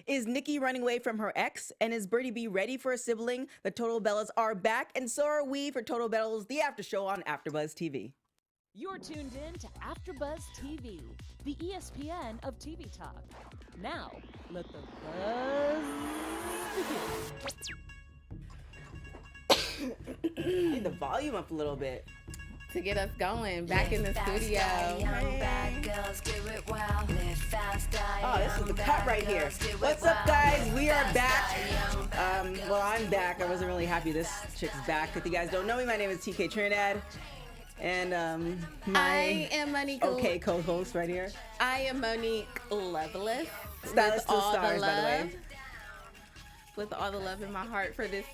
Is Nikki running away from her ex? And is Birdie B ready for a sibling? The Total Bellas are back, and so are we for Total Bellas, the after show on Afterbuzz TV. You're tuned in to Afterbuzz TV, the ESPN of TV talk. Now, let the buzz begin. Need the volume up a little bit. To get us going back in the studio. Oh, this is the cut right here. What's up, guys? We are back. Well, I'm back. I wasn't really happy this chick's back. If you guys don't know me, my name is TK Trinidad. And I am Monique. Okay, co-host right here. I am Monique Loveless. Stylist to stars, by the way. With all the love in my heart for this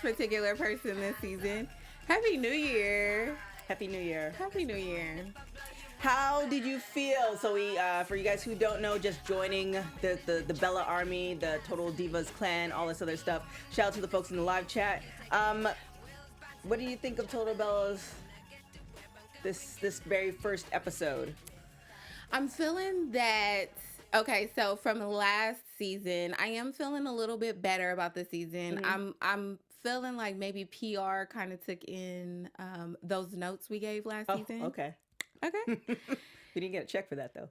particular person this season. Happy New Year. Happy New Year. Happy New Year. How did you feel? So we, for you guys who don't know, just joining the Bella Army, the Total Divas clan, all this other stuff. Shout out to the folks in the live chat. What do you think of Total Bellas? This very first episode. I'm feeling that. Okay, so from last season, I am feeling a little bit better about the season. Mm-hmm. I'm feeling like maybe PR kind of took in those notes we gave last season. Okay. We didn't get a check for that though.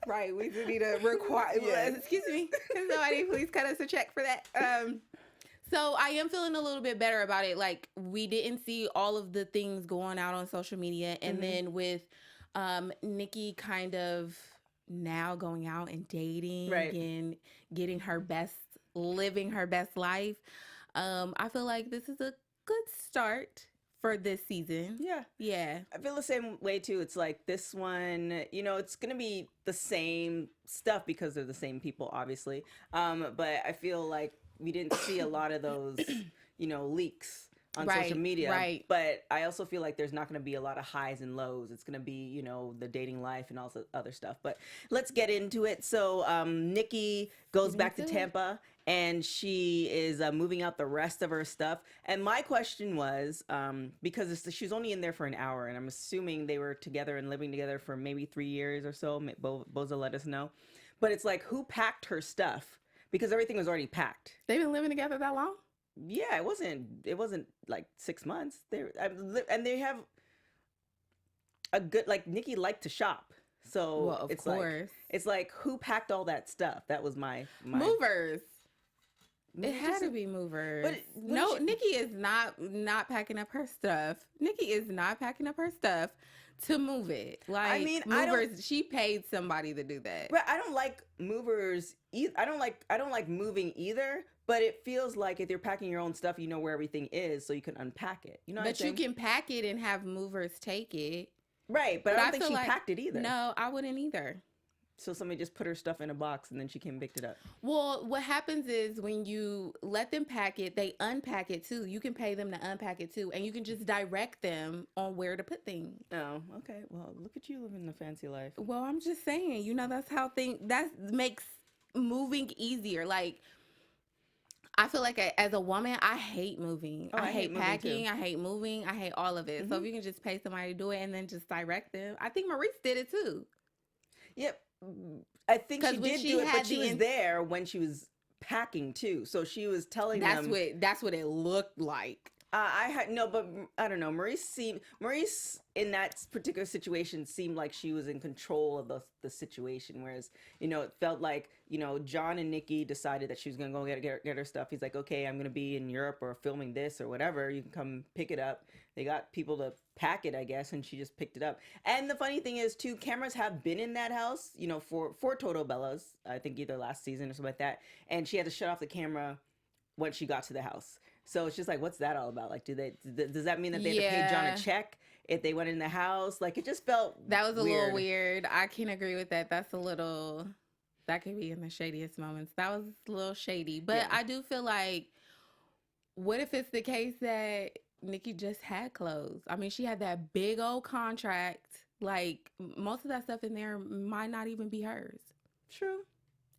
Right, we do need to require. Yes. Excuse me, can somebody please cut us a check for that? So I am feeling a little bit better about it. Like, we didn't see all of the things going out on social media, and then with Nicki kind of now going out and dating and getting her best, living her best life. I feel like this is a good start for this season. Yeah. I feel the same way too. It's like this one, it's going to be the same stuff because they're the same people, obviously. But I feel like we didn't see a lot of those, leaks on social media. Right. But I also feel like there's not going to be a lot of highs and lows. It's going to be, the dating life and all the other stuff. But let's get into it. So Nikki goes back to Tampa, and she is moving out the rest of her stuff. And my question was, because she's only in there for an hour, and I'm assuming they were together and living together for maybe 3 years or so. Boza let us know. But it's like, who packed her stuff? Because everything was already packed. They've been living together that long? Yeah, it wasn't like 6 months. And they have a good, like, Nikki liked to shop. So well, of course. It's like, who packed all that stuff? That was my movers. It had to be movers. But no, Nikki is not packing up her stuff. Nikki is not packing up her stuff to move it. Like, I mean, movers, she paid somebody to do that. But I don't like movers. I don't like moving either. But it feels like if you're packing your own stuff, you know where everything is, so you can unpack it. You know what I'm saying? But you can pack it and have movers take it. Right, but I don't think she packed it either. No, I wouldn't either. So somebody just put her stuff in a box and then she came and picked it up. Well, what happens is when you let them pack it, they unpack it too. You can pay them to unpack it too. And you can just direct them on where to put things. Oh, okay. Well, look at you living the fancy life. Well, I'm just saying, that's how that makes moving easier. Like, I feel like as a woman, I hate moving. I hate packing. I hate moving. I hate all of it. Mm-hmm. So if you can just pay somebody to do it and then just direct them. I think Maurice did it too. Yep. I think she did do it, but she was there when she was packing too. So she was telling them. That's what it looked like. But I don't know. Maurice in that particular situation seemed like she was in control of the situation. Whereas, it felt like, John and Nikki decided that she was going to go get her stuff. He's like, okay, I'm going to be in Europe or filming this or whatever. You can come pick it up. They got people to pack it, I guess. And she just picked it up. And the funny thing is too, cameras have been in that house, for Total Bellas, I think either last season or something like that. And she had to shut off the camera when she got to the house. So it's just like, what's that all about? Like, does that mean that they had to pay John a check if they went in the house? Like, it just felt that was a little weird. I can agree with that. That could be in the shadiest moments. That was a little shady. But I do feel like, what if it's the case that Nikki just had clothes? I mean, she had that big old contract. Like, most of that stuff in there might not even be hers. True.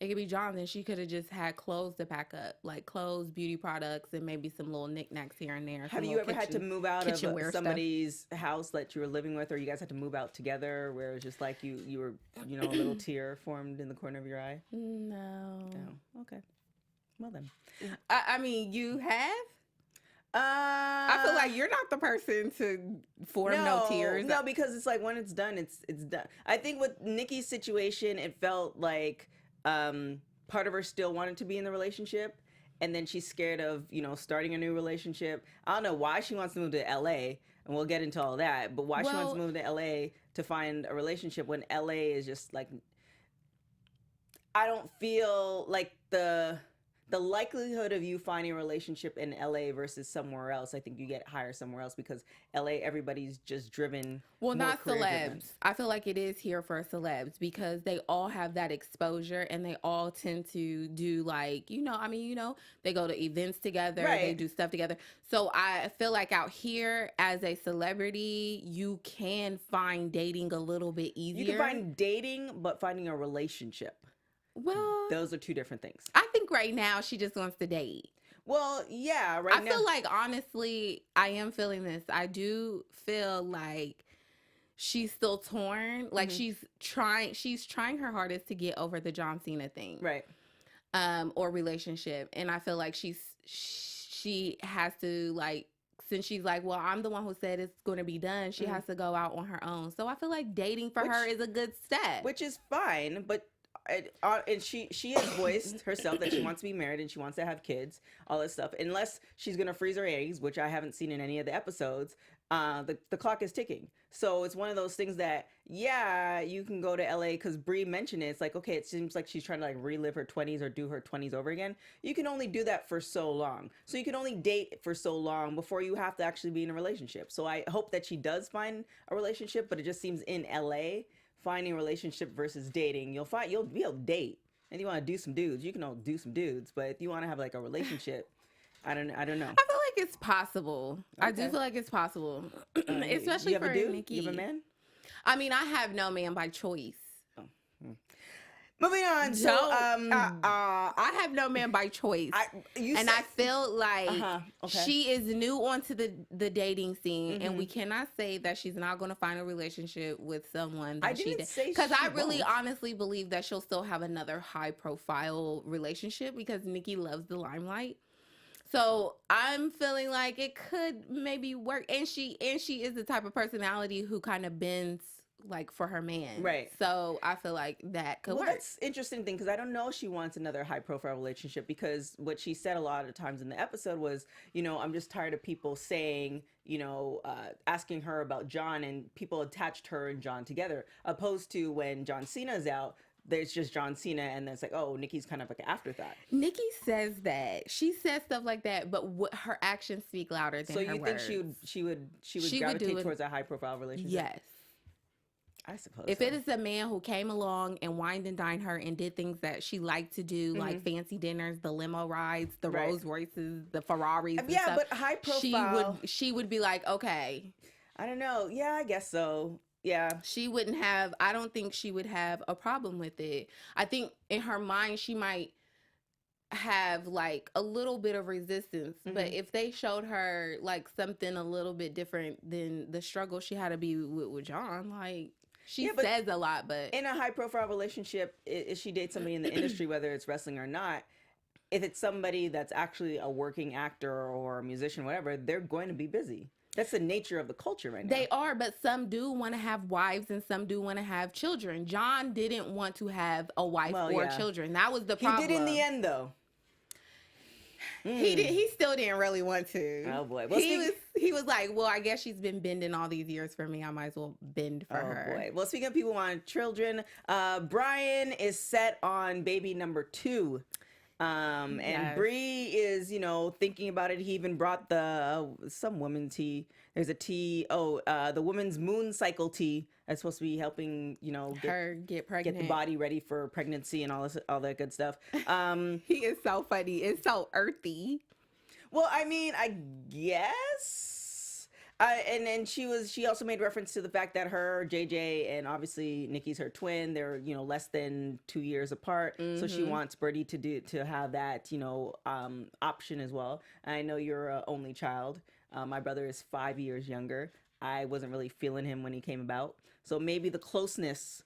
It could be John. Then she could have just had clothes to pack up, like clothes, beauty products, and maybe some little knickknacks here and there. Have you ever had to move out of somebody's house that you were living with, or you guys had to move out together, where it was just like you were, a little tear formed in the corner of your eye? No. Oh, okay. Well then. I mean, you have? I feel like you're not the person to form no tears. No, because it's like when it's done, it's done. I think with Nikki's situation, it felt like part of her still wanted to be in the relationship, and then she's scared of starting a new relationship. I don't know why she wants to move to LA, and we'll get into all that, but why she wants to move to LA to find a relationship when LA is just like, I don't feel like the likelihood of you finding a relationship in LA versus somewhere else, I think you get higher somewhere else, because LA, everybody's just driven. Well, not celebs. I feel like it is here for celebs because they all have that exposure, and they all tend to do like, they go to events together, right. They do stuff together. So I feel like out here as a celebrity, you can find dating a little bit easier. You can find dating, but finding a relationship. Well, those are two different things. I think right now she just wants to date. Well, yeah, I feel like, honestly, I am feeling this. I do feel like she's still torn. Like she's trying her hardest to get over the John Cena thing. Right. Or relationship. And I feel like she has to, like, since she's like, well, I'm the one who said it's going to be done, she has to go out on her own. So I feel like dating for her is a good step. Which is fine, but and she has voiced herself that she wants to be married and she wants to have kids, all this stuff. Unless she's gonna freeze her eggs, which I haven't seen in any of the episodes, the clock is ticking. So it's one of those things that, yeah, you can go to LA, because Brie mentioned it. It's like, okay, it seems like she's trying to like relive her 20s or do her 20s over again. You can only do that for so long. So you can only date for so long before you have to actually be in a relationship. So I hope that she does find a relationship, but it just seems in LA, finding a relationship versus dating, you'll be able to date. And you want to do some dudes, you can all do some dudes. But if you want to have like a relationship, I don't know. I feel like it's possible. Okay. I do feel like it's possible, especially for Nikki. You have a man? I mean, I have no man by choice. Moving on. So, I have no man by choice. I feel like she is new onto the dating scene, and we cannot say that she's not going to find a relationship with someone that because I really honestly believe that she'll still have another high profile relationship because Nikki loves the limelight. So I'm feeling like it could maybe work, and she is the type of personality who kind of bends like for her man, right? So I feel like that could work. That's interesting thing, because I don't know if she wants another high profile relationship, because what she said a lot of times in the episode was, I'm just tired of people saying, asking her about John, and people attached her and John together, opposed to when John Cena's out, there's just John Cena, and then it's like, oh, Nikki's kind of like an afterthought. Nikki says that. She says stuff like that, but her actions speak louder than her words. So you think she would gravitate towards a high profile relationship? Yes. I suppose if it is a man who came along and wined and dined her and did things that she liked to do, like fancy dinners, the limo rides, the Rolls Royces, the Ferraris, and stuff, but high profile, she would be like, okay. I don't know. Yeah, I guess so. Yeah. I don't think she would have a problem with it. I think in her mind, she might have like a little bit of resistance, but if they showed her like something a little bit different than the struggle she had to be with John, like, she says a lot, but in a high profile relationship, if she dates somebody in the industry, whether it's wrestling or not, if it's somebody that's actually a working actor or a musician, whatever, they're going to be busy. That's the nature of the culture right now. They are, but some do want to have wives and some do want to have children. John didn't want to have a wife or children. That was the problem. He did in the end, though. He still didn't really want to. Oh boy. Well, he was like, well, I guess she's been bending all these years for me. I might as well bend for her. Oh boy. Well, speaking of people wanting children, Bryan is set on baby number 2. And Brie is, thinking about it. He even brought some woman tea. There's a tea. The woman's moon cycle tea that's supposed to be helping, her get pregnant, get the body ready for pregnancy and all that good stuff. He is so funny. It's so earthy. Well, I mean, I guess. And she also made reference to the fact that her JJ and obviously Nikki's her twin. They're less than 2 years apart, so she wants Birdie to have that option as well. And I know you're an only child. My brother is 5 years younger. I wasn't really feeling him when he came about, so maybe the closeness.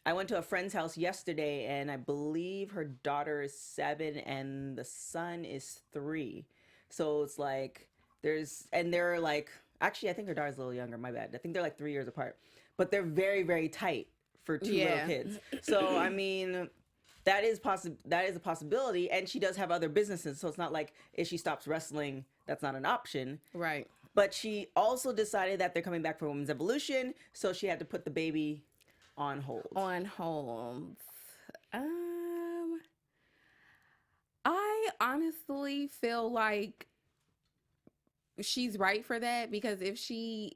I went to a friend's house yesterday, and I believe her daughter is 7 and the son is 3. So it's like they're like. Actually, I think her daughter's a little younger. My bad. I think they're like 3 years apart, but they're very, very tight for two little kids. So I mean, that is a possibility. And she does have other businesses, so it's not like if she stops wrestling, that's not an option. Right. But she also decided that they're coming back for Women's Evolution, so she had to put the baby on hold. On hold. I honestly feel like she's right for that, because if she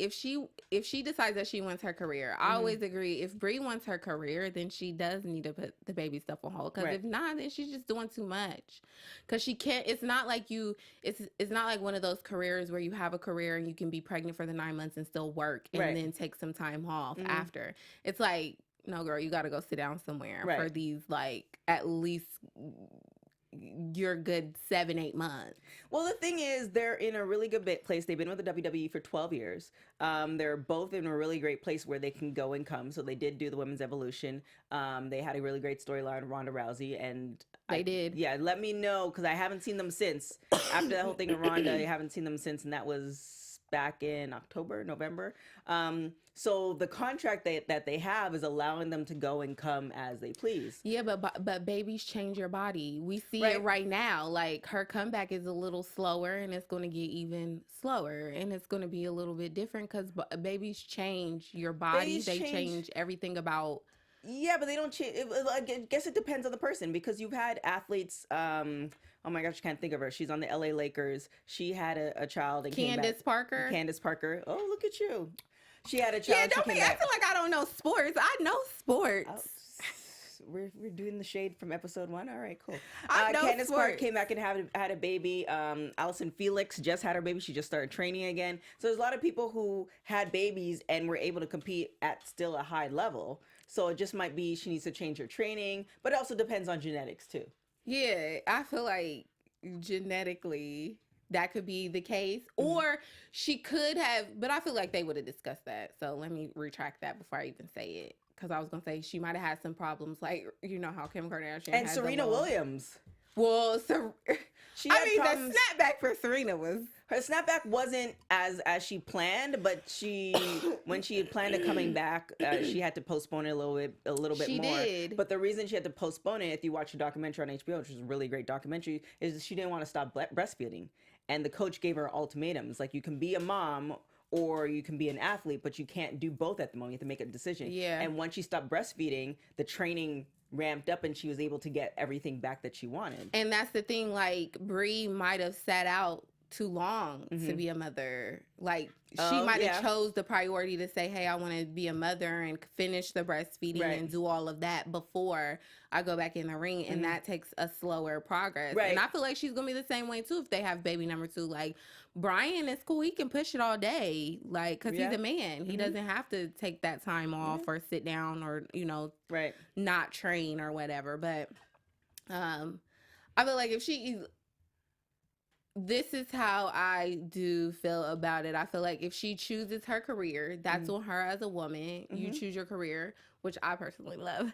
decides that she wants her career, I always agree, if Brie wants her career, then she does need to put the baby stuff on hold, because if not, then she's just doing too much, because she can't. It's not like it's not like one of those careers where you have a career and you can be pregnant for the 9 months and still work and then take some time off after. It's like, no, girl, you got to go sit down somewhere for these, like, at least your good 7-8 months. Well, the thing is, they're in a really good place. They've been with the WWE for 12 years. They're both in a really great place where they can go and come. So they did do the Women's Evolution. They had a really great storyline, Ronda Rousey, and they did. Yeah, let me know, because I haven't seen them since. After that whole thing with Ronda, I haven't seen them since, and that was back in October, November. So the contract that they have is allowing them to go and come as they please. Yeah, but babies change your body. We see it right now. Like, her comeback is a little slower, and it's going to get even slower, and it's going to be a little bit different, because babies change your body. They change everything about. Yeah, but they don't change. I guess it depends on the person, because you've had athletes. Oh my gosh, I can't think of her. She's on the LA Lakers. She had a child and Candace Parker. Candace Parker. Oh, look at you. She had a child. Yeah, don't be acting like I don't know sports. I know sports. We're doing the shade from episode 1. All right, cool. I know Candace sports. Parker came back and had a baby. Allison Felix just had her baby. She just started training again. So there's a lot of people who had babies and were able to compete at still a high level. So it just might be she needs to change her training, but it also depends on genetics too. Yeah, I feel like genetically that could be the case, or she could have, but I feel like they would have discussed that. So let me retract that before I even say it, because I was gonna say she might have had some problems, like, you know how Kim Kardashian and Serena Williams. Well, so the problems. snapback for Serena was. Her snapback wasn't as she planned, but when she had planned on coming back, she had to postpone it a little bit She more. did. But the reason she had to postpone it, if you watch the documentary on HBO, which is a really great documentary, is she didn't want to stop breastfeeding. And the coach gave her ultimatums, like, you can be a mom or you can be an athlete, but you can't do both at the moment. You have to make a decision. Yeah. And once she stopped breastfeeding, the training ramped up and she was able to get everything back that she wanted. And that's the thing, like, Brie might have sat out too long to be a mother. Like, she might have chose the priority to say, hey, I want to be a mother and finish the breastfeeding and do all of that before I go back in the ring. And that takes a slower progress. And I feel like she's going to be the same way too if they have baby number 2. Like, Bryan is cool. He can push it all day, like, because he's a man. He doesn't have to take that time off or sit down or, not train or whatever. But I feel like if she... This is how I do feel about it. I feel like if she chooses her career, that's on her as a woman. You choose your career, which I personally love.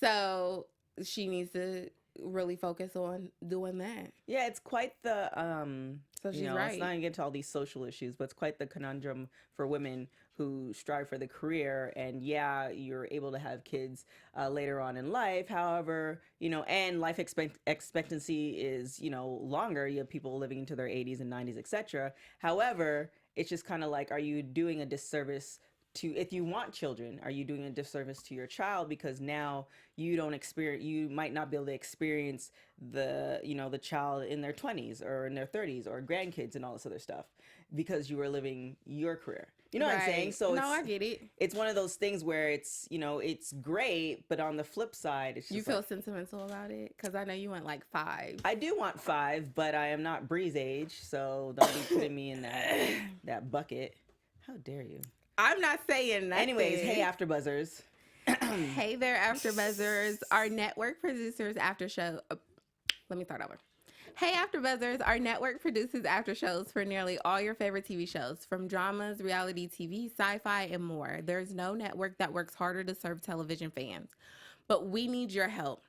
So she needs to really focus on doing that. Yeah, it's quite the so she's right. Let's not get to all these social issues, but it's quite the conundrum for women who strive for the career. And yeah, you're able to have kids later on in life. However, and life expectancy is, longer. You have people living into their 80s and 90s, etc. However, it's just kind of like, are you doing a disservice if you want children, are you doing a disservice to your child, because now you might not be able to experience the child in their 20s or in their 30s or grandkids and all this other stuff because you were living your career. You know what I'm saying? So no, I get it. It's one of those things where it's, you know, it's great, but on the flip side, it's just you feel sentimental about it because I know you want like 5. I do want 5, but I am not Brie's age, so don't be putting me in that bucket. How dare you? I'm not saying that. Anyways, hey, Afterbuzzers. Hey there, Afterbuzzers. Our network producers after show. Let me start over. Hey, Afterbuzzers. Our network produces after shows for nearly all your favorite TV shows, from dramas, reality TV, sci-fi, and more. There's no network that works harder to serve television fans, but we need your help.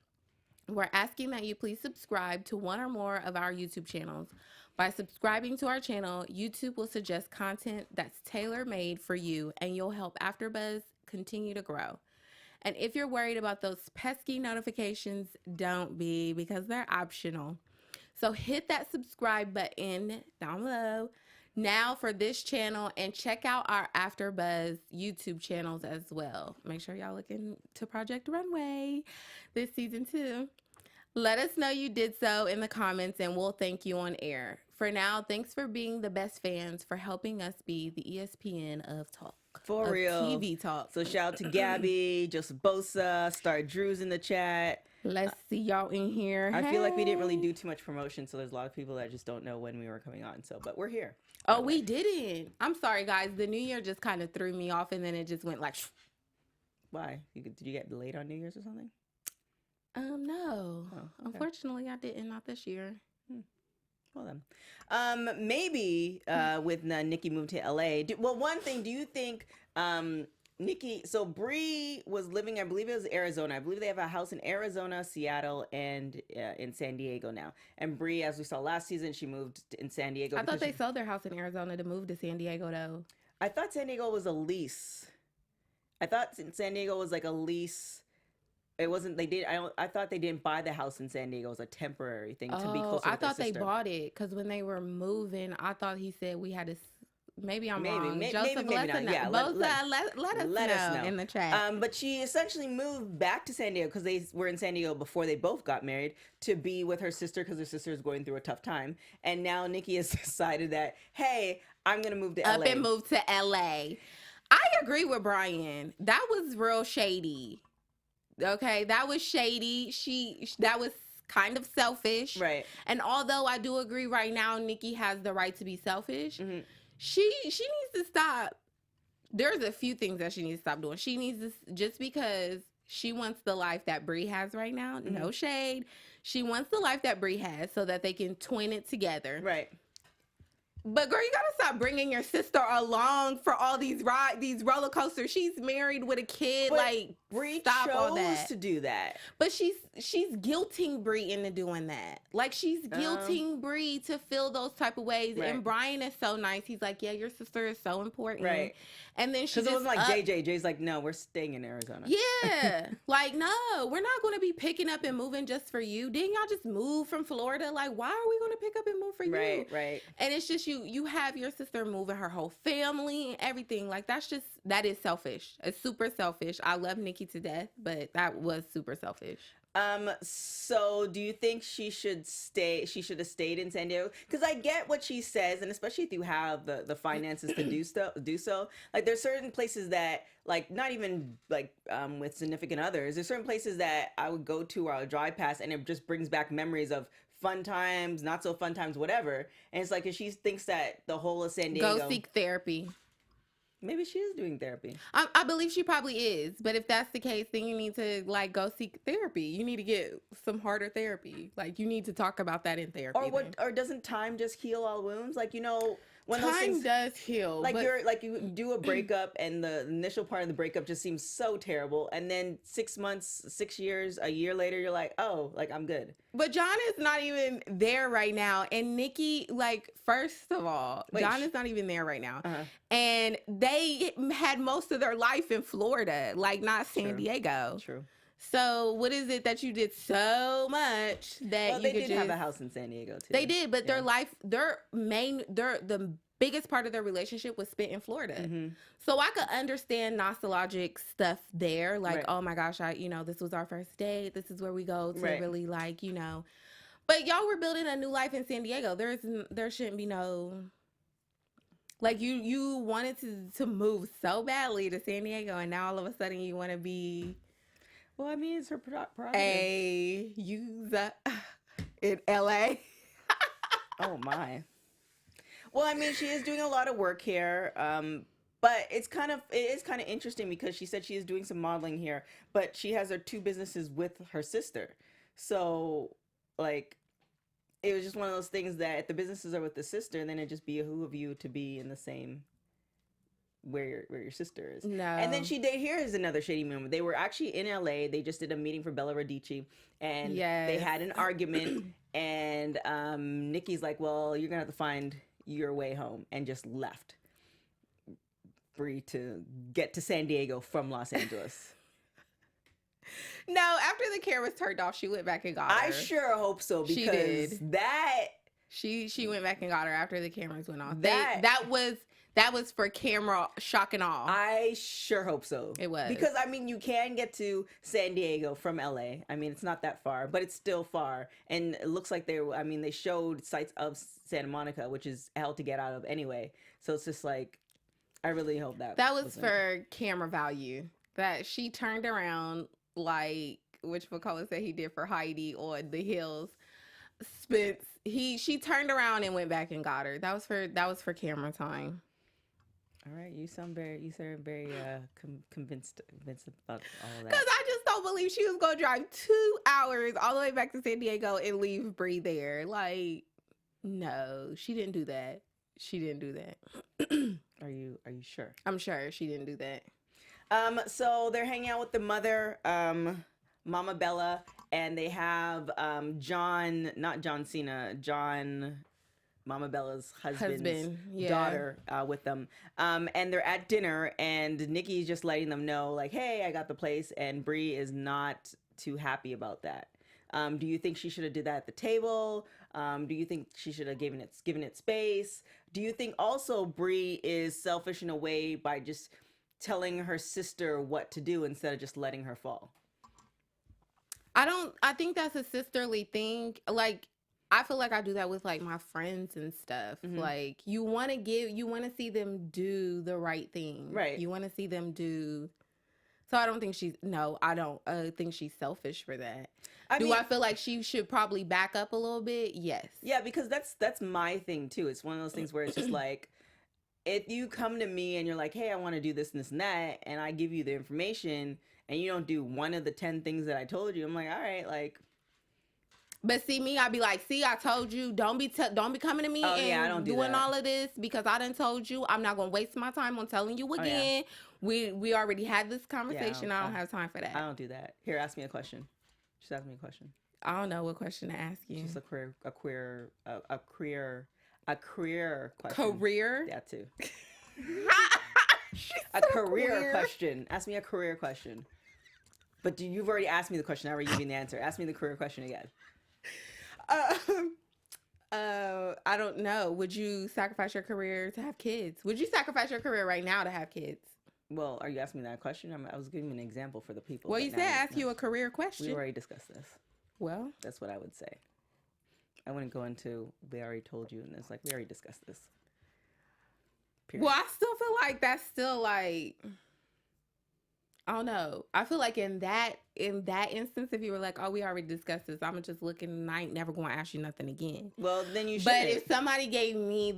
We're asking that you please subscribe to one or more of our YouTube channels. By subscribing to our channel, YouTube will suggest content that's tailor-made for you, and you'll help Afterbuzz continue to grow. And if you're worried about those pesky notifications, don't be, because they're optional. So hit that subscribe button down below now for this channel, and check out our Afterbuzz YouTube channels as well. Make sure y'all look into Project Runway this season 2. Let us know you did so in the comments, and we'll thank you on air. For now, thanks for being the best fans, for helping us be the ESPN of talk. For real. TV talk. So shout out to Gabby, Joseph Bosa, Star Drew's in the chat. Let's see y'all in here. I feel like we didn't really do too much promotion, so there's a lot of people that just don't know when we were coming on. So, but we're here. Oh, we didn't. I'm sorry, guys. The New Year just kind of threw me off, and then it just went like. Why? Did you get delayed on New Year's or something? No. Oh, okay. Unfortunately, I didn't. Not this year. Well then, maybe with Nikki moved to LA. One thing, do you think Nikki? So Brie was living, I believe it was Arizona. I believe they have a house in Arizona, Seattle, and in San Diego now. And Brie, as we saw last season, she moved in San Diego. I thought they sold their house in Arizona to move to San Diego, though. I thought San Diego was a lease. I thought San Diego was like a lease. It wasn't. They did. I thought they didn't buy the house in San Diego. It was a temporary thing to be closer. I thought they bought it because when they were moving, I thought he said we had to. Maybe I'm wrong. Joseph, maybe not. Yeah, let us know in the chat. But she essentially moved back to San Diego because they were in San Diego before they both got married to be with her sister because her sister is going through a tough time. And now Nikki has decided that, hey, I'm gonna move to LA. Up and move to LA. I agree with Brian. That was real shady. Okay, that was shady. That was kind of selfish. Right. And although I do agree right now Nikki has the right to be selfish, she needs to stop. There's a few things that she needs to stop doing. She needs to, just because she wants the life that Brie has right now, no shade. She wants the life that Brie has so that they can twin it together. Right. But girl, you gotta stop bringing your sister along for all these roller coasters. She's married with a kid. But like, Brie stop all chose that. to do that. But she's guilting Brie into doing that. Like, she's guilting Brie to feel those type of ways. Right. And Brian is so nice. He's like, yeah, your sister is so important. Right. And then she because it wasn't like JJ. Jay's like, no, we're staying in Arizona. Yeah. Like, no, we're not going to be picking up and moving just for you. Didn't y'all just move from Florida? Like, why are we going to pick up and move for you? Right. And it's just you have your sister moving her whole family and everything. Like, that is selfish. It's super selfish. I love Nikki to death, but that was super selfish. So do you think she should have stayed in San Diego? Because I get what she says, and especially if you have the finances to do so. Like, there's certain places that, like, not even like with significant others, there's certain places that I would go to or I would drive past, and it just brings back memories of fun times, not so fun times, whatever. And it's like, if she thinks that the whole of San Diego, go seek therapy. Maybe she is doing therapy. I believe she probably is. But if that's the case, then you need to, like, go seek therapy. You need to get some harder therapy. Like, you need to talk about that in therapy. Or doesn't time just heal all wounds? Like, you know, when time those things does heal. Like, you do a breakup and the initial part of the breakup just seems so terrible. And then 6 months, 6 years, a year later, you're like, oh, like, I'm good. But John is not even there right now. And Nikki, like, first of all, John is not even there right now. And they had most of their life in Florida, like, not San Diego. True. So what is it that you did so much that they did have a house in San Diego too. They did, but their life, the biggest part of their relationship was spent in Florida. So I could understand nostalgic stuff there, like, oh my gosh, this was our first date. This is where we go to really, like, But y'all were building a new life in San Diego. There shouldn't be no. Like you wanted to move so badly to San Diego, and now all of a sudden you want to be Well, I mean, it's her prerogative. a user in LA. Oh my. Well, I mean, she is doing a lot of work here. But it is kind of interesting because she said she is doing some modeling here, but she has her 2 businesses with her sister. So, like, it was just one of those things that if the businesses are with the sister, then it just behoove of you to be in the same where your sister is. No. And then here is another shady moment. They were actually in LA. They just did a meeting for Bella Radici, and they had an argument. And Nikki's like, "Well, you're gonna have to find your way home," and just left Brie to get to San Diego from Los Angeles. No, after the cameras turned off, she went back and got her. I sure hope so, because she did. That she went back and got her after the cameras went off. That was for camera shock and awe. I sure hope so. It was. Because, I mean, you can get to San Diego from LA. I mean, it's not that far, but it's still far. And it looks like they showed sites of Santa Monica, which is hell to get out of anyway. So it's just like, I really hope that was for camera value. That she turned around, like, which Nicole said he did for Heidi on the hills. Spence, she turned around and went back and got her. That was for camera time. All right, you sound very convinced about all of that. Because I just don't believe she was gonna drive 2 hours all the way back to San Diego and leave Brie there. Like, no, she didn't do that. She didn't do that. Are you sure? I'm sure she didn't do that. So they're hanging out with the mother, Mama Bella, and they have not John Cena, Mama Bella's husband's daughter with them. And they're at dinner, and Nikki's just letting them know, like, hey, I got the place, and Brie is not too happy about that. Do you think she should have did that at the table? Do you think she should have given it space? Do you think also Brie is selfish in a way by just telling her sister what to do instead of just letting her fall? I think that's a sisterly thing. Like, I feel like I do that with, like, my friends and stuff. Mm-hmm. Like, you want to see them do the right thing. Right. You want to see them do. So I don't think I don't think she's selfish for that. I feel like she should probably back up a little bit? Yes. Yeah, because that's my thing too. It's one of those things where it's just like, if you come to me and you're like, hey, I want to do this and this and that, and I give you the information and you don't do one of the 10 things that I told you, I'm like, all right, like. But see me, I'd be like, see, I told you, don't be coming to me doing all of this because I done told you. I'm not going to waste my time on telling you again. Oh, yeah. We already had this conversation. I don't have time for that. I don't do that. Here, ask me a question. Just ask me a question. I don't know what question to ask you. Just a career question. Career? Yeah, too. A career question. Ask me a career question. But you've already asked me the question. I already gave you the answer. Ask me the career question again. I don't know. Would you sacrifice your career to have kids? Would you sacrifice your career right now to have kids? Well, are you asking me that question? I was giving you an example for the people. Well, you said ask you a career question. We already discussed this. Well, that's what I would say. I wouldn't go into, we already told you, and it's like, we already discussed this. Period. Well, I still feel like that's still like, I don't know. I feel like in that instance, if you were like, oh, we already discussed this, I'm just looking and I ain't never going to ask you nothing again. Well, then you should. But if somebody gave me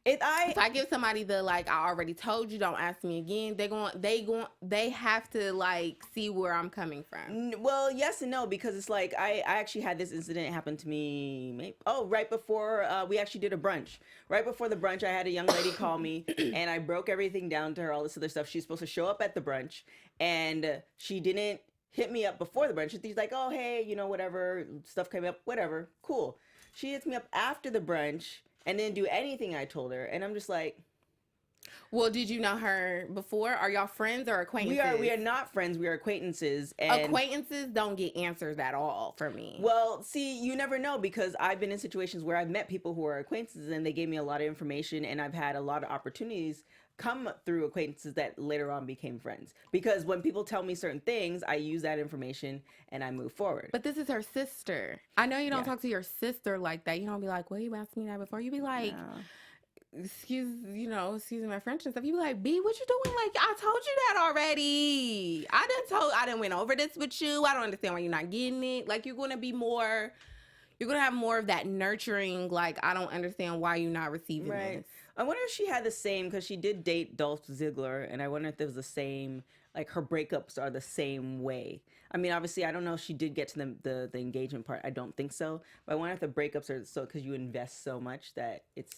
if I give somebody the, like, I already told you, don't ask me again, they have to, like, see where I'm coming from. Well, yes and no, because it's like, I actually had this incident happen to me, right before we actually did a brunch. Right before the brunch, I had a young lady call me, and I broke everything down to her, all this other stuff. She's supposed to show up at the brunch, and she didn't hit me up before the brunch. She's like, oh, hey, whatever, stuff came up, whatever, cool. She hits me up after the brunch, and didn't do anything I told her. And I'm just like... Well, did you know her before? Are y'all friends or acquaintances? We are not friends. We are acquaintances. And acquaintances don't get answers at all for me. Well, see, you never know, because I've been in situations where I've met people who are acquaintances and they gave me a lot of information, and I've had a lot of opportunities come through acquaintances that later on became friends. Because when people tell me certain things, I use that information and I move forward. But this is her sister. I know you don't talk to your sister like that. You don't be like, well, you asked me that before. You be like, excuse my French and stuff. You be like, B, what you doing? Like, I told you that already. I done went over this with you. I don't understand why you're not getting it. Like, you're going to have more of that nurturing, like, I don't understand why you're not receiving this. I wonder if she had the same, because she did date Dolph Ziggler, and I wonder if it was the same, like, her breakups are the same way. I mean, obviously, I don't know if she did get to the engagement part. I don't think so. But I wonder if the breakups are so, because you invest so much that it's...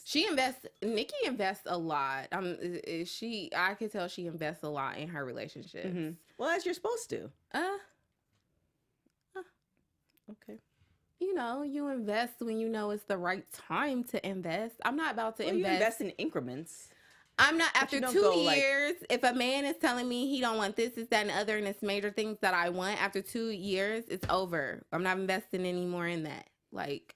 Nikki invests a lot. I could tell she invests a lot in her relationships. Mm-hmm. Well, as you're supposed to. Okay. You invest when you know it's the right time to invest. I'm not about to invest. You invest in increments. I'm not, after 2 years, if a man is telling me he don't want this, that, and the other, and it's major things that I want, after 2 years, it's over. I'm not investing anymore in that. Like,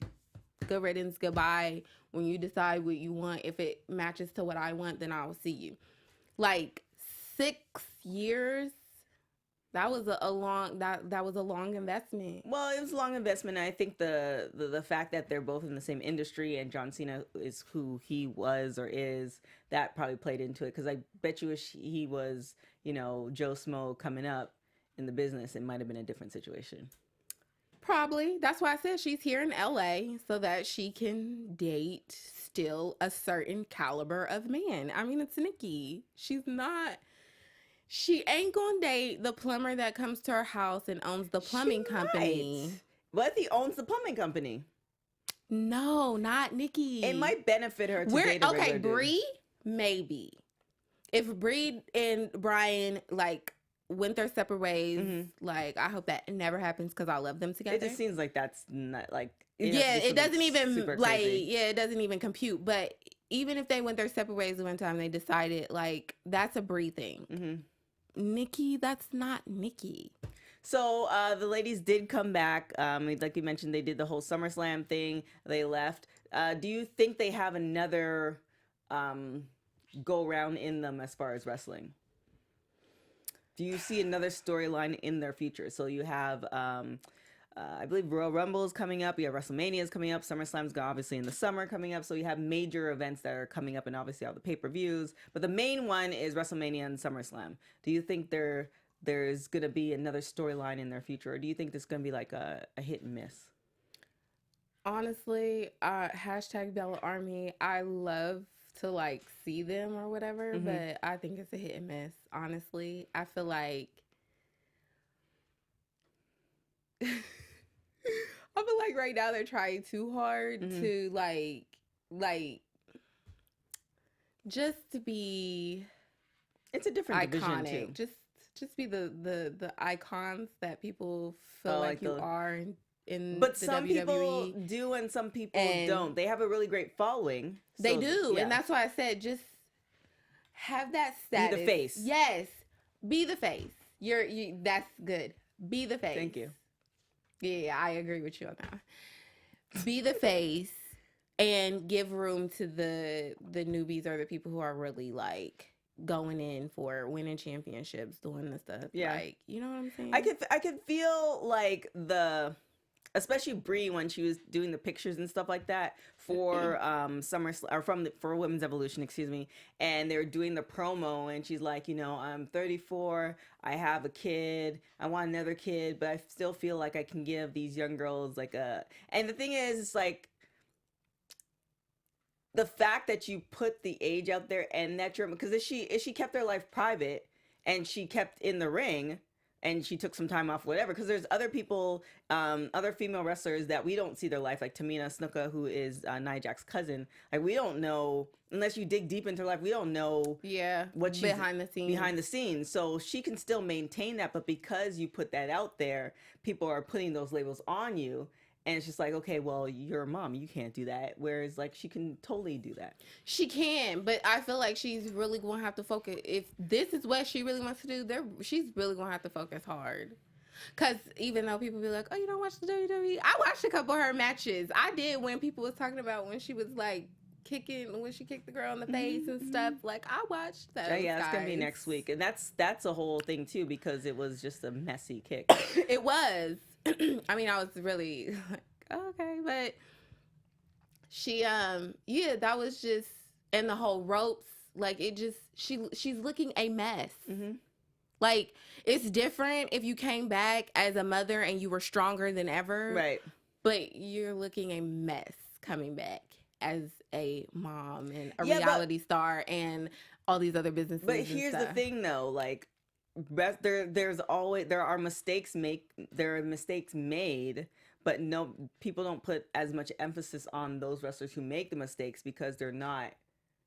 good riddance, goodbye. When you decide what you want, if it matches to what I want, then I will see you. Like, 6 years... That was a long investment. Well, it was a long investment. And I think the fact that they're both in the same industry and John Cena is who he was or is, that probably played into it. Because I bet you if he was, Joe Smo coming up in the business, it might have been a different situation. Probably. That's why I said she's here in LA so that she can date still a certain caliber of man. I mean, it's Nikki. She ain't gonna date the plumber that comes to her house and owns the plumbing company. What if he owns the plumbing company? No, not Nikki. It might benefit her to date a regular dude. Brie, maybe. If Brie and Bryan, like, went their separate ways, like, I hope that never happens because I love them together. It just seems like that's not, like... it doesn't even, like, it doesn't even compute. But even if they went their separate ways one time, they decided, like, that's a Brie thing. Mm-hmm. Nikki, that's not Nikki. So the ladies did come back. Like you mentioned, they did the whole SummerSlam thing. They left. Do you think they have another go round in them as far as wrestling? Do you see another storyline in their future? So you have, I believe Royal Rumble is coming up. You have WrestleMania is coming up. SummerSlam's obviously in the summer coming up. So you have major events that are coming up, and obviously all the pay-per-views. But the main one is WrestleMania and SummerSlam. Do you think there's going to be another storyline in their future? Or do you think this is going to be like a hit and miss? Honestly, hashtag Bella Army. I love to, like, see them or whatever, but I think it's a hit and miss. Honestly, I feel like right now they're trying too hard to like just to be. It's a different iconic. Division too. Just be the icons that people feel like you are in but the some WWE. People do and some people don't. They have a really great following. They do, and that's why I said just have that status. Be the face. Yes, be the face. That's good. Be the face. Thank you. Yeah, I agree with you on that. Be the face and give room to the newbies or the people who are really, like, going in for winning championships, doing the stuff. Yeah. Like, you know what I'm saying? I could feel like especially Brie when she was doing the pictures and stuff like that for for Women's Evolution, excuse me, and they were doing the promo, and she's like, I'm 34, I have a kid, I want another kid, but I still feel like I can give these young girls and the thing is, it's like the fact that you put the age out there and that because if she kept her life private and she kept in the ring and she took some time off, whatever, because there's other people, other female wrestlers that we don't see their life, like Tamina Snuka, who is Nia Jax's cousin. Like, we don't know, unless you dig deep into her life, we don't know what she's behind the scenes. So she can still maintain that, but because you put that out there, people are putting those labels on you. And it's just like, okay, well, you're a mom, you can't do that. Whereas, like, she can totally do that. She can, but I feel like she's really going to have to focus. If this is what she really wants to do, she's really going to have to focus hard. Because even though people be like, oh, you don't watch the WWE? I watched a couple of her matches. I did when people was talking about when she was, like, when she kicked the girl in the face and stuff. Like, I watched that. Yeah, it's going to be next week. And that's a whole thing, too, because it was just a messy kick. It was. I mean, I was really like, oh, okay, but she, that was just, and the whole ropes, like it just she's looking a mess. Mm-hmm. Like it's different if you came back as a mother and you were stronger than ever, Right. but you're looking a mess coming back as a mom and a Yeah, reality star and all these other businesses. But and here's the stuff. thing, though, like there are mistakes made, but no, people don't put as much emphasis on those wrestlers who make the mistakes because they're not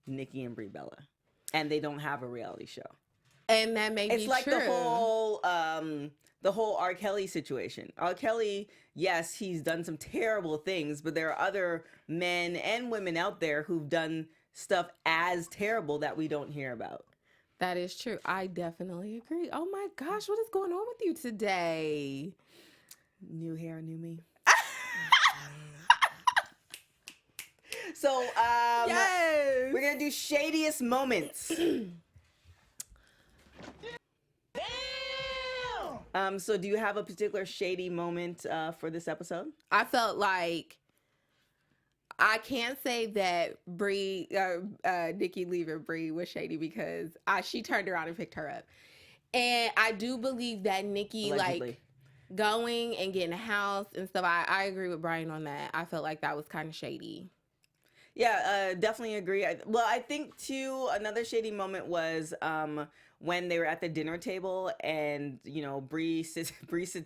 Nikki and Brie Bella, and they don't have a reality show. And that may It's be like true. the whole R. Kelly situation. R. Kelly, yes, he's done some terrible things, but there are other men and women out there who've done stuff as terrible that we don't hear about. That is true. I definitely agree. Oh my gosh, what is going on with you today? New hair, new me. So, Yes. we're gonna do shadiest moments. So do you have a particular shady moment for this episode? I felt like I can't say that Brie, Nikki leaving Brie was shady because she turned around and picked her up. And I do believe that Nikki, Allegedly. like, going and getting a house and stuff, I agree with Brian on that. I felt like that was kind of shady. Yeah, definitely agree. I think too, another shady moment was when they were at the dinner table and, you know, Brie sits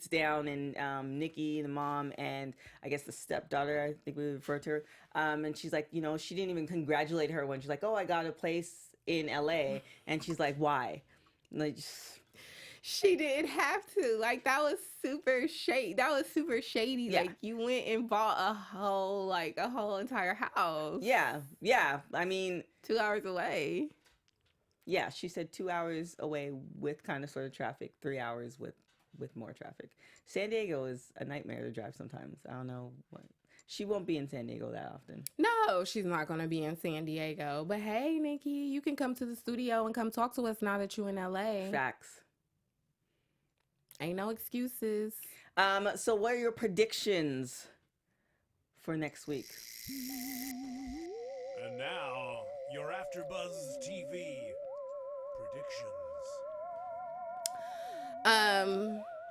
down and Nikki, the mom, and I guess the stepdaughter, I think we refer to her, and she's like, you know, she didn't even congratulate her when she's like, oh, I got a place in LA. And she's like, why? Like, She didn't have to. Like, that was super shady. That was super shady. Yeah. Like, you went and bought a whole entire house. yeah. I mean, 2 hours away. yeah, she said 2 hours away with kind of sort of traffic, 3 hours with more traffic. San Diego is a nightmare to drive sometimes. I don't know what. She won't be in San Diego that often. No, she's not going to be in San Diego. But hey, Nikki, you can come to the studio and come talk to us now that you're in LA. Facts. Ain't no excuses. So what are your predictions for next week? And now, your Afterbuzz TV predictions.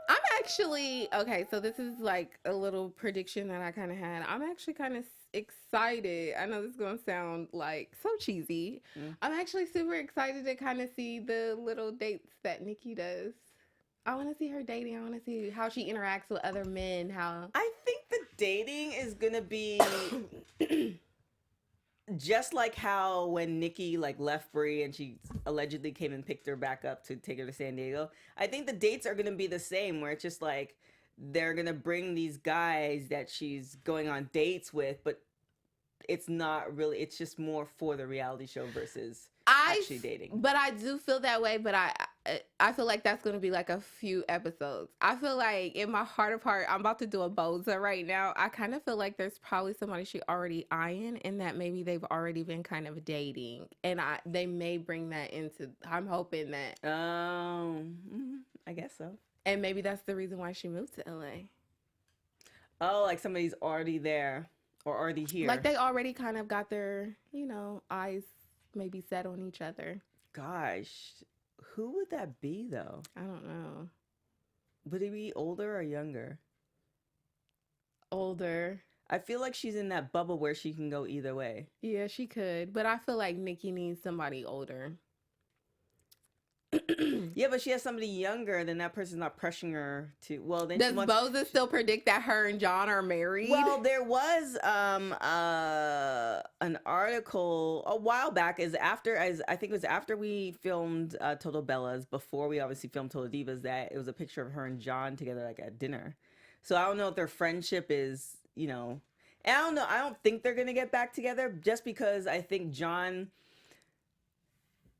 I'm actually, okay, so this is like a little prediction that I kind of had. I'm actually kind of excited. I know this is going to sound like so cheesy. I'm actually super excited to kind of see the little dates that Nikki does. I want to see her dating. I want to see how she interacts with other men. I think the dating is gonna be just like how when Nikki like left Brie and she allegedly came and picked her back up to take her to San Diego. I think the dates are gonna be the same, where it's just like they're gonna bring these guys that she's going on dates with, but it's not really. It's just more for the reality show versus actually dating. But I do feel that way. But I feel like that's going to be like a few episodes. I feel like in my heart of heart, I'm about to do a Boza right now. I kind of feel like there's probably somebody she already eyeing and that maybe they've already been kind of dating. And they may bring that into, I'm hoping that. I guess so. And maybe that's the reason why she moved to LA. Oh, like somebody's already there or already here. Like they already kind of got their, eyes maybe set on each other. Gosh. Who would that be, though? I don't know. Would he be older or younger? Older. I feel like she's in that bubble where she can go either way. Yeah, she could. But I feel like Nikki needs somebody older. Yeah, but she has somebody younger, then that person's not pressuring her to. Well, then does Boza still predict that her and John are married? Well, there was an article a while back. I think it was after we filmed Total Bellas, before we obviously filmed Total Divas, that it was a picture of her and John together like at dinner. So I don't know if their friendship is, and I don't know. I don't think they're gonna get back together just because I think John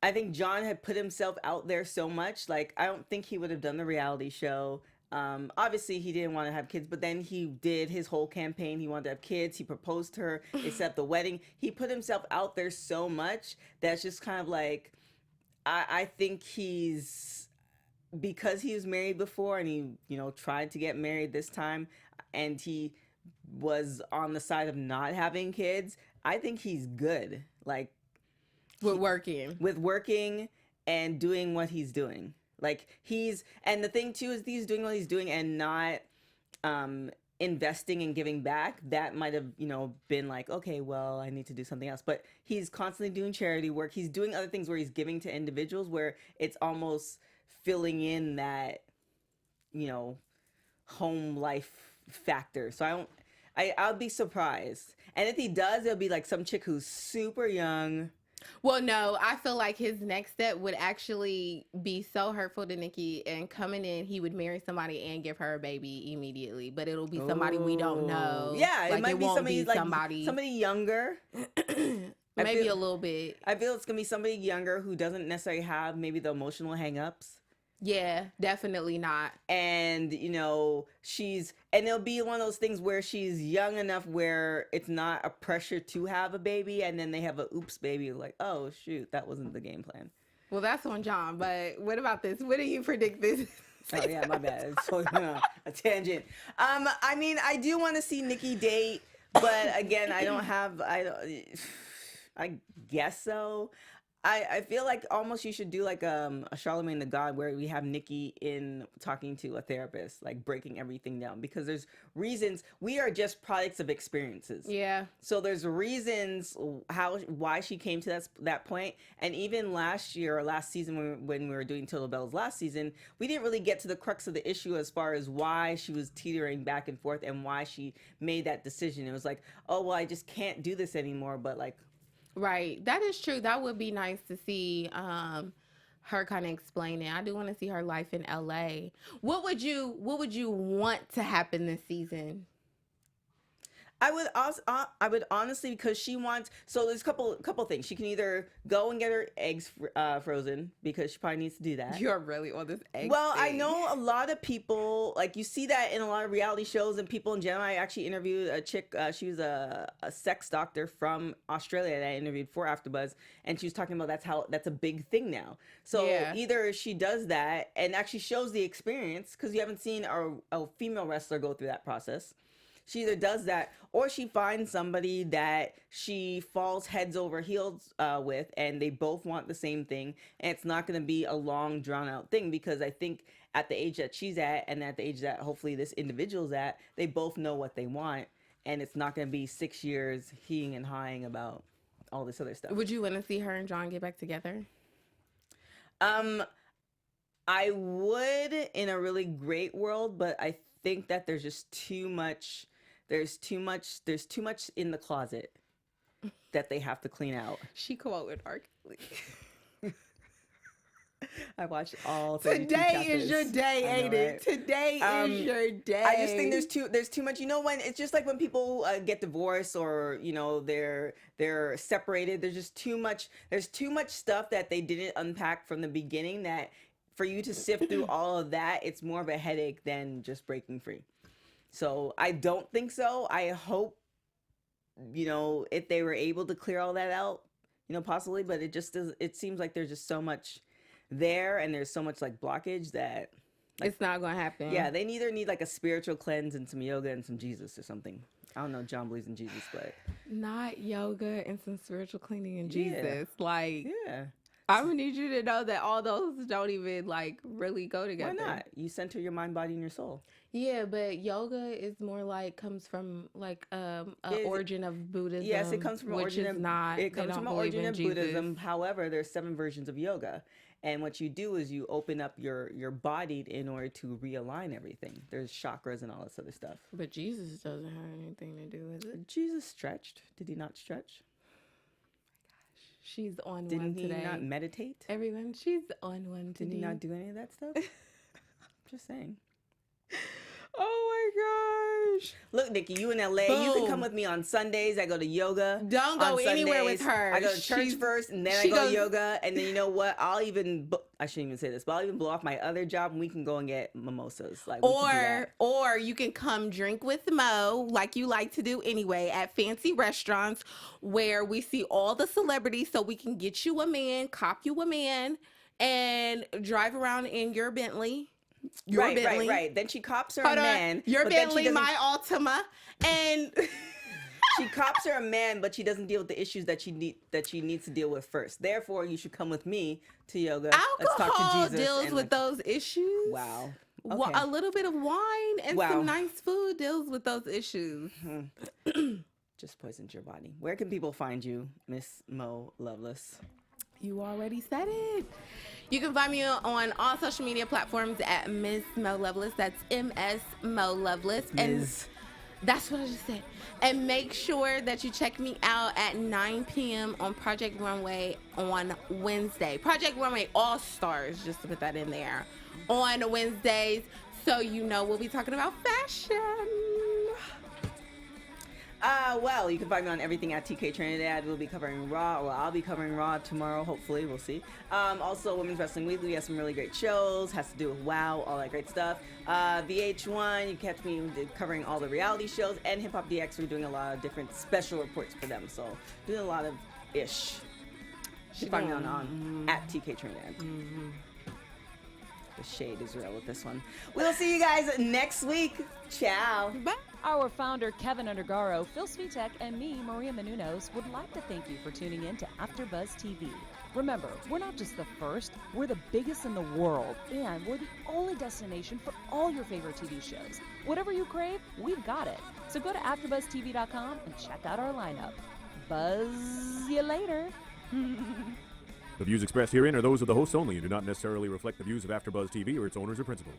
had put himself out there so much. Like, I don't think he would have done the reality show. Obviously, he didn't want to have kids, but then he did his whole campaign. He wanted to have kids. He proposed to her, except the wedding. He put himself out there so much that's just kind of like, I think because he was married before and he, tried to get married this time and he was on the side of not having kids, I think he's good. Like, with working and doing what he's doing. Like and the thing too is he's doing what he's doing and not investing and giving back. That might have, been like, okay, well, I need to do something else. But he's constantly doing charity work. He's doing other things where he's giving to individuals where it's almost filling in that, home life factor. So I'll be surprised. And if he does, it'll be like some chick who's super young. Well, no, I feel like his next step would actually be so hurtful to Nicki, and coming in, he would marry somebody and give her a baby immediately. But it'll be somebody we don't know. Yeah, like, it might be somebody somebody younger. Maybe a little bit. I feel it's gonna be somebody younger who doesn't necessarily have maybe the emotional hang-ups. Yeah, definitely not. And, it'll be one of those things where she's young enough where it's not a pressure to have a baby, and then they have a oops baby, like, oh, shoot, that wasn't the game plan. Well, that's on John, but what about this? What do you predict this? Oh, yeah, my bad. It's totally a tangent. I mean, I do want to see Nicki date, but again, I guess so. I feel like almost you should do like a Charlemagne the God where we have Nicki in talking to a therapist, like breaking everything down, because there's reasons. We are just products of experiences. Yeah. So there's reasons why she came to that point. And even last year or last season when we were doing Total Belle's last season, we didn't really get to the crux of the issue as far as why she was teetering back and forth and why she made that decision. It was like, oh, well, I just can't do this anymore. But like, right. That is true. That would be nice to see her kind of explain it. I do want to see her life in LA. What would you want to happen this season? I would honestly, because she wants, so there's a couple things. She can either go and get her eggs frozen, because she probably needs to do that. You're really on this egg Well, thing. I know a lot of people, like you see that in a lot of reality shows and people in general. I actually interviewed a chick, she was a sex doctor from Australia that I interviewed for Afterbuzz, and she was talking about that's a big thing now. So Yeah. either she does that and actually shows the experience, because you haven't seen a female wrestler go through that process. She either does that or she finds somebody that she falls heads over heels with, and they both want the same thing. And it's not going to be a long, drawn out thing, because I think at the age that she's at and at the age that hopefully this individual's at, they both know what they want. And it's not going to be 6 years heeing and hawing about all this other stuff. Would you want to see her and John get back together? I would in a really great world, but I think that there's just too much. There's too much in the closet that they have to clean out. She quoted R. Kelly. I watched all 32 Today chapters. is your day, ain't it? Right? Today is your day. I just think there's too much. When it's just like when people get divorced or they're separated. There's just too much. There's too much stuff that they didn't unpack from the beginning. That for you to sift through all of that, it's more of a headache than just breaking free. So I don't think so. I hope, if they were able to clear all that out, possibly, but it just does. It seems like there's just so much there, and there's so much like blockage that it's not going to happen. Yeah, they either need like a spiritual cleanse and some yoga and some Jesus or something. I don't know. John believes in Jesus, but not yoga and some spiritual cleaning and Jesus. Yeah. I'm gonna need you to know that all those don't even like really go together. Why not? You center your mind, body, and your soul. Yeah, but yoga is more like comes from like origin of Buddhism. Yes, it comes from origin of not. It comes from origin of Buddhism. However, there's 7 versions of yoga, and what you do is you open up your body in order to realign everything. There's chakras and all this other stuff. But Jesus doesn't have anything to do with it. Jesus stretched. Did he not stretch? She's on Didn't one today. Didn't he not meditate? Everyone, she's on one today. Did he not do any of that stuff? I'm just saying. Oh my gosh. Look, Nikki, you in LA. Boom. You can come with me on Sundays. I go to yoga. Don't go anywhere with her. I go to church first, and then I go to yoga. And then you know what? I shouldn't even say this, but I'll even blow off my other job, and we can go and get mimosas. Or you can come drink with Mo, like you like to do anyway, at fancy restaurants where we see all the celebrities, so we can get you a man, cop you a man, and drive around in your Bentley. Right. Then she cops her a man. Your Bentley, my Altima, and She cops her a man, but she doesn't deal with the issues that she needs to deal with first. Therefore, you should come with me to yoga. Let's talk to Alcohol Jesus. deals and, with those issues. Wow. Well, Okay. a little bit of wine and Wow. some nice food deals with those issues. Just poisoned your body. Where can people find you, Miss Mo Loveless? You already said it. You can find me on all social media platforms at Miss Mo Loveless. That's MS Mo Loveless. And Ms. that's what I just said. And make sure that you check me out at 9 p.m. on Project Runway on Wednesday. Project Runway All Stars, just to put that in there, on Wednesdays. So you know we'll be talking about fashion. Well, you can find me on everything at TK Trinidad. We'll be covering Raw. Well, I'll be covering Raw tomorrow, hopefully. We'll see. Also, Women's Wrestling Weekly. We have some really great shows. Has to do with WOW, all that great stuff. VH1, you catch me covering all the reality shows. And Hip Hop DX, we're doing a lot of different special reports for them. So, doing a lot of ish. You can find me on at TK Trinidad. The shade is real with this one. We'll see you guys next week. Ciao. Bye. Our founder, Kevin Undergaro, Phil Svitek, and me, Maria Menounos, would like to thank you for tuning in to AfterBuzz TV. Remember, we're not just the first, we're the biggest in the world, and we're the only destination for all your favorite TV shows. Whatever you crave, we've got it. So go to AfterBuzzTV.com and check out our lineup. Buzz you later. The views expressed herein are those of the hosts only and do not necessarily reflect the views of AfterBuzz TV or its owners or principals.